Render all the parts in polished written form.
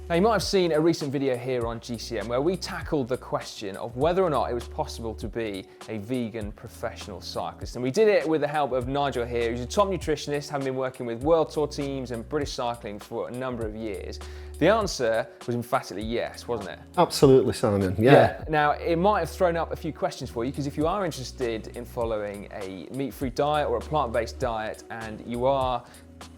Now you might have seen a recent video here on GCN where we tackled the question of whether or not it was possible to be a vegan professional cyclist. And we did it with the help of Nigel here, who's a top nutritionist, having been working with World Tour teams and British cycling for a number of years. The answer was emphatically yes, wasn't it? Absolutely, Simon, yeah. Now, it might have thrown up a few questions for you, because if you are interested in following a meat-free diet or a plant-based diet and you are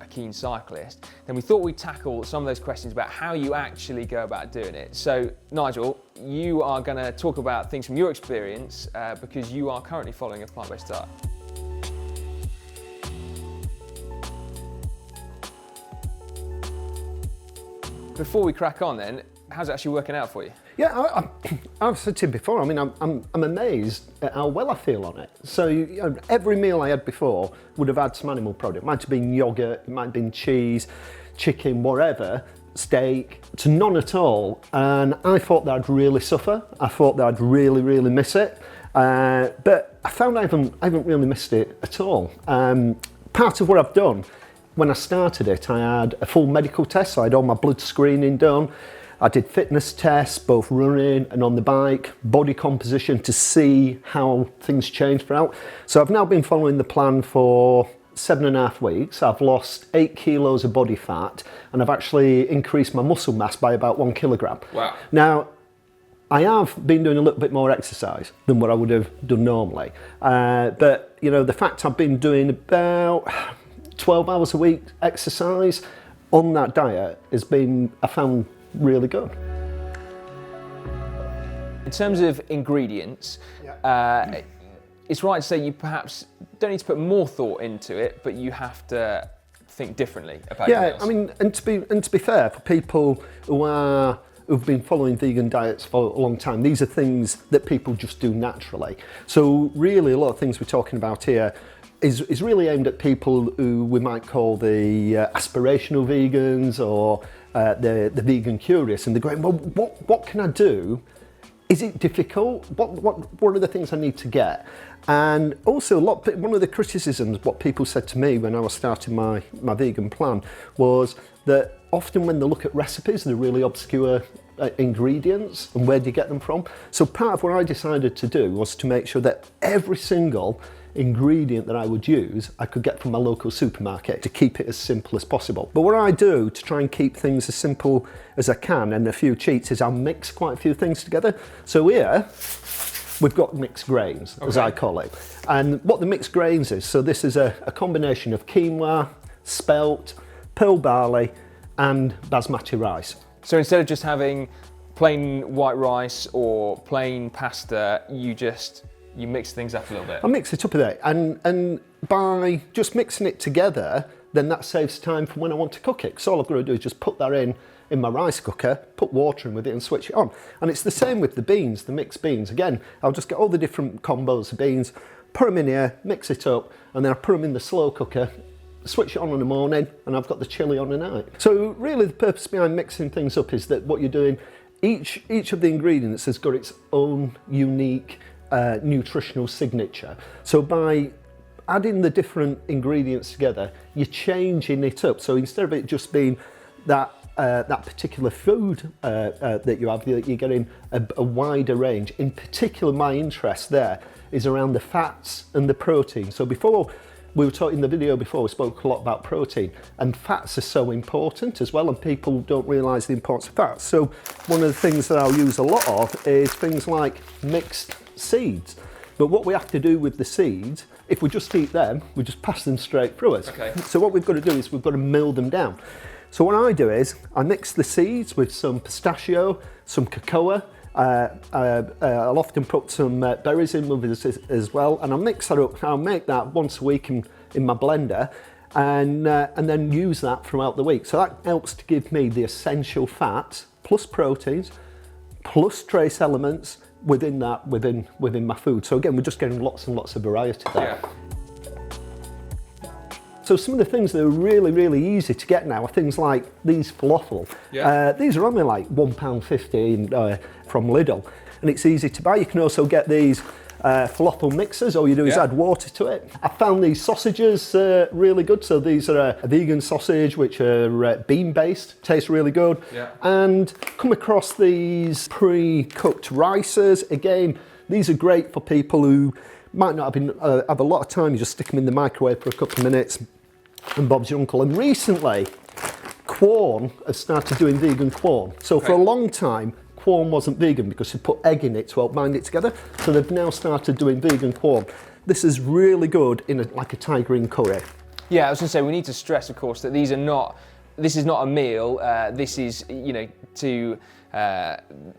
a keen cyclist, then we thought we'd tackle some of those questions about how you actually go about doing it. So, Nigel, you are going to talk about things from your experience because you are currently following a plant-based diet. Before we crack on then, how's it actually working out for you? Yeah, I've said to you before, I mean, I'm amazed at how well I feel on it. So every meal I had before would have had some animal product. It might have been yogurt, it might have been cheese, chicken, whatever, steak, to none at all. And I thought that I'd really suffer. I thought that I'd really, really miss it. But I found I haven't really missed it at all. Part of what I've done, when I started it, I had a full medical test, so I had all my blood screening done. I did fitness tests, both running and on the bike, body composition to see how things changed throughout. So I've now been following the plan for 7.5 weeks. I've lost 8 kilos of body fat, and I've actually increased my muscle mass by about 1 kilogram. Wow. Now, I have been doing a little bit more exercise than what I would have done normally. But, you know, the fact I've been doing about 12 hours a week exercise on that diet has been, I found, really good. In terms of ingredients, it's right to say you perhaps don't need to put more thought into it, but you have to think differently about your meals. I mean, and to be fair, for people who've been following vegan diets for a long time, these are things that people just do naturally. So really, a lot of things we're talking about here is really aimed at people who we might call the aspirational vegans or the vegan curious, and they're going, well, what can I do? Is it difficult? What are the things I need to get? And also, one of the criticisms, what people said to me when I was starting my vegan plan, was that often when they look at recipes, they're really obscure ingredients, and where do you get them from? So part of what I decided to do was to make sure that every single ingredient that I would use, I could get from my local supermarket, to keep it as simple as possible. But what I do to try and keep things as simple as I can, and a few cheats, is I'll mix quite a few things together. So here, we've got mixed grains, as I call it. And what the mixed grains is, so this is a combination of quinoa, spelt, pearl barley, and basmati rice. So instead of just having plain white rice or plain pasta, you mix things up a little bit. I mix it up a bit, and by just mixing it together, then that saves time for when I want to cook it. So all I've got to do is just put that in my rice cooker, put water in with it and switch it on. And it's the same with the beans, the mixed beans. Again, I'll just get all the different combos of beans, put them in here, mix it up, and then I put them in the slow cooker, switch it on in the morning, and I've got the chili on at night. So really the purpose behind mixing things up is that what you're doing, each of the ingredients has got its own unique nutritional signature. So by adding the different ingredients together, you're changing it up. So instead of it just being that particular food that you have, you're getting a wider range. In particular, my interest there is around the fats and the protein. So before, we were talking in the video before, we spoke a lot about protein, and fats are so important as well, and people don't realise the importance of fats. So one of the things that I'll use a lot of is things like mixed seeds. But what we have to do with the seeds, if we just eat them, we just pass them straight through us. Okay. So what we've got to do is we've got to mill them down. So what I do is I mix the seeds with some pistachio, some cocoa. I'll often put some berries in with it as well, and I'll mix that up. I'll make that once a week in my blender, and then use that throughout the week. So that helps to give me the essential fats plus proteins plus trace elements within my food. So again, we're just getting lots and lots of variety there. Yeah. So some of the things that are really, really easy to get now are things like these falafel. Yeah. These are only like £1.50 from Lidl, and it's easy to buy. You can also get these falafel mixers. All you do is add water to it. I found these sausages really good. So these are a vegan sausage, which are bean-based, tastes really good. Yeah. And come across these pre-cooked rices. Again, these are great for people who might not have a lot of time. You just stick them in the microwave for a couple of minutes, and Bob's your uncle. And recently, Quorn has started doing vegan Quorn. So for a long time, Quorn wasn't vegan because you put egg in it to help bind it together. So they've now started doing vegan Quorn. This is really good in like a Thai green curry. Yeah, I was going to say, we need to stress, of course, that this is not a meal. This is,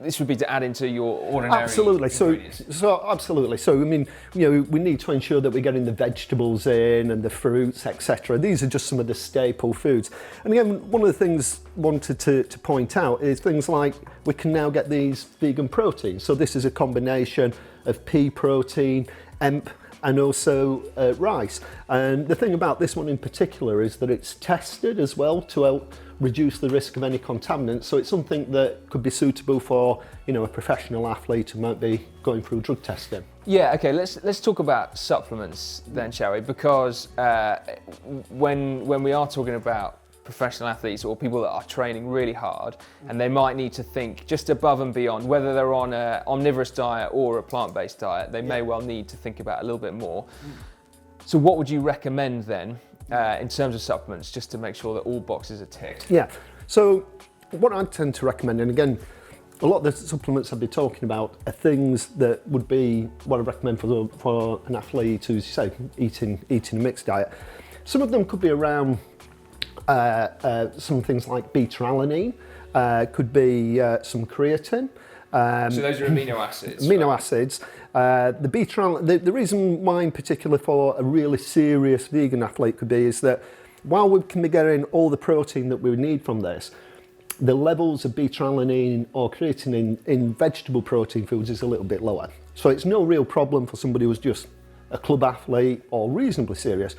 this would be to add into your ordinary ingredients. So absolutely. So I mean, we need to ensure that we're getting the vegetables in and the fruits, etc. These are just some of the staple foods. And again, one of the things wanted to point out is things like we can now get these vegan proteins. So this is a combination of pea protein, hemp, and also rice. And the thing about this one in particular is that it's tested as well to help reduce the risk of any contaminants. So it's something that could be suitable for, a professional athlete who might be going through drug testing. Yeah, okay, let's talk about supplements then, shall we? Because when we are talking about professional athletes or people that are training really hard, and they might need to think just above and beyond, whether they're on an omnivorous diet or a plant-based diet, they may well need to think about a little bit more. So what would you recommend then in terms of supplements, just to make sure that all boxes are ticked? Yeah, so what I tend to recommend, and again, a lot of the supplements I've been talking about are things that would be what I recommend for an athlete who's, say, eating a mixed diet. Some of them could be around some things like beta-alanine, could be some creatine. So those are amino acids. Amino acids. The beta-alanine, the reason why in particular for a really serious vegan athlete could be is that while we can be getting all the protein that we need from this, the levels of beta-alanine or creatine in vegetable protein foods is a little bit lower. So it's no real problem for somebody who's just a club athlete or reasonably serious.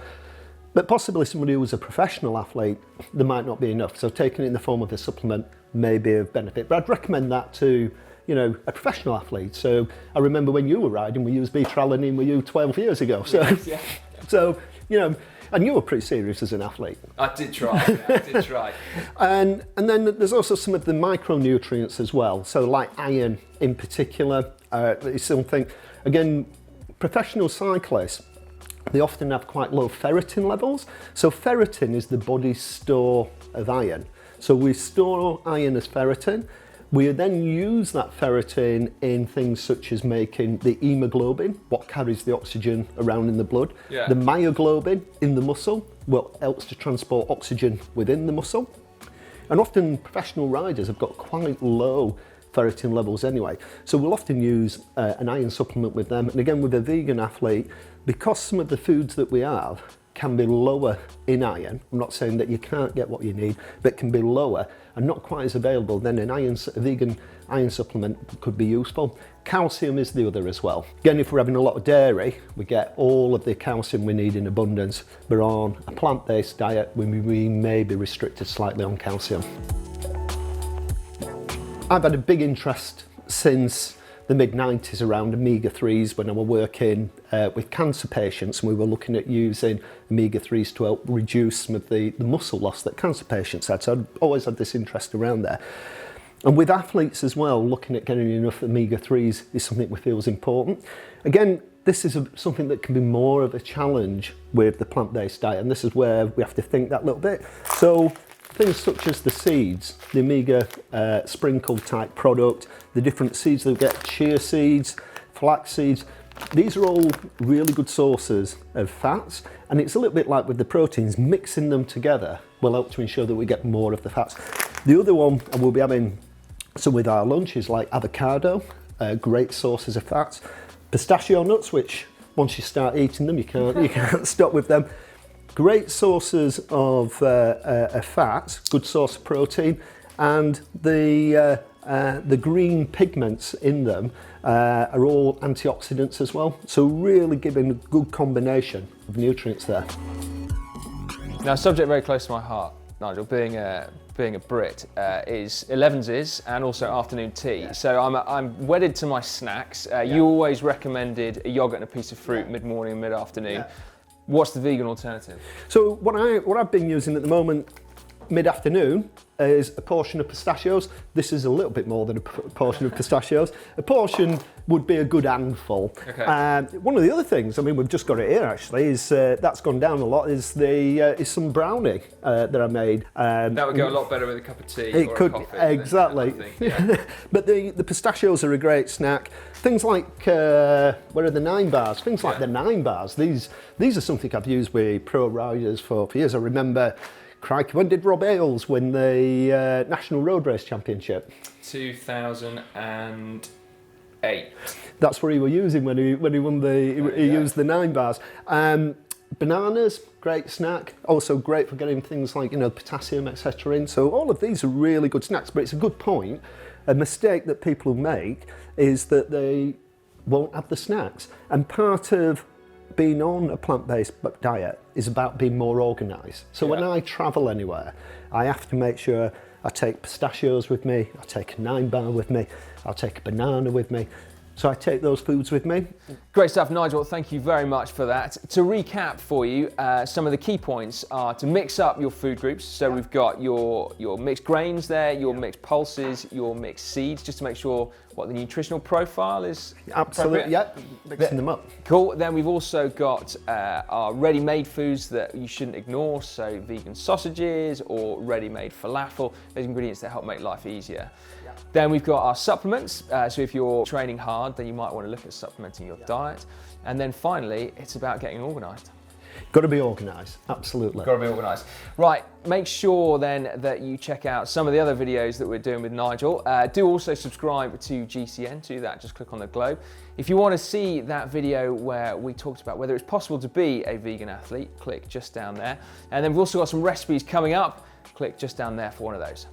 But possibly somebody who was a professional athlete, there might not be enough. So taking it in the form of a supplement may be of benefit. But I'd recommend that to, a professional athlete. So I remember when you were riding, we used beta-alanine with you 12 years ago. So, yeah. So and you were pretty serious as an athlete. I did try. And then there's also some of the micronutrients as well. So like iron in particular is something, again, professional cyclists, they often have quite low ferritin levels. So ferritin is the body's store of iron. So we store iron as ferritin. We then use that ferritin in things such as making the hemoglobin, what carries the oxygen around in the blood. Yeah. The myoglobin in the muscle, what helps to transport oxygen within the muscle. And often professional riders have got quite low ferritin levels anyway. So we'll often use an iron supplement with them. And again, with a vegan athlete, because some of the foods that we have can be lower in iron, I'm not saying that you can't get what you need, but can be lower and not quite as available, then a vegan iron supplement could be useful. Calcium is the other as well. Again, if we're having a lot of dairy, we get all of the calcium we need in abundance. But on a plant-based diet, we may be restricted slightly on calcium. I've had a big interest since the mid-90s around omega-3s when I was working with cancer patients, and we were looking at using omega-3s to help reduce some of the muscle loss that cancer patients had. So I'd always had this interest around there. And with athletes as well, looking at getting enough omega-3s is something we feel is important. Again, this is something that can be more of a challenge with the plant-based diet, and this is where we have to think that little bit. So things such as the seeds, the omega sprinkle type product, the different seeds that we get, chia seeds, flax seeds, these are all really good sources of fats, and it's a little bit like with the proteins, mixing them together will help to ensure that we get more of the fats. The other one, and we'll be having some with our lunches, like avocado, great sources of fats, pistachio nuts, which once you start eating them, you can't stop with them. Great sources of fats, good source of protein, and the green pigments in them are all antioxidants as well. So really giving a good combination of nutrients there. Now, a subject very close to my heart, Nigel, being a being a Brit, is 11s and also afternoon tea. So I'm wedded to my snacks. You always recommended a yogurt and a piece of fruit mid-morning and mid-afternoon. What's the vegan alternative? So what I've been using at the moment, mid-afternoon, is a portion of pistachios. This is a little bit more than a portion of pistachios. A portion would be a good handful. Okay. One of the other things, I mean, we've just got it here actually, is that's gone down a lot, is some brownie that I made. That would go a lot better with a cup of tea or a coffee. Exactly. But the pistachios are a great snack. Things like, where are the 9 bars? Things like the 9 bars. These are something I've used with pro riders for years. I remember, crikey, when did Rob Ailes win the National Road Race Championship? 2008. That's what he was using when he won he used the 9 bars. Bananas, great snack. Also great for getting things like, potassium, etc. in. So all of these are really good snacks, but it's a good point. A mistake that people make is that they won't have the snacks. And part of being on a plant-based diet is about being more organised. So when I travel anywhere, I have to make sure I take pistachios with me, I take a 9 bar with me, I'll take a banana with me. So I take those foods with me. Great stuff, Nigel. Thank you very much for that. To recap for you, some of the key points are to mix up your food groups. So we've got your mixed grains there, your mixed pulses, your mixed seeds, just to make sure what the nutritional profile is. Absolutely, mixing them up. Cool. Then we've also got our ready-made foods that you shouldn't ignore. So vegan sausages or ready-made falafel. Those ingredients that help make life easier. Then we've got our supplements. So if you're training hard, then you might want to look at supplementing your diet. And then finally, it's about getting organised. Got to be organised, absolutely. Got to be organised. Right, make sure then that you check out some of the other videos that we're doing with Nigel. Do also subscribe to GCN, to that, just click on the globe. If you want to see that video where we talked about whether it's possible to be a vegan athlete, click just down there. And then we've also got some recipes coming up, click just down there for one of those.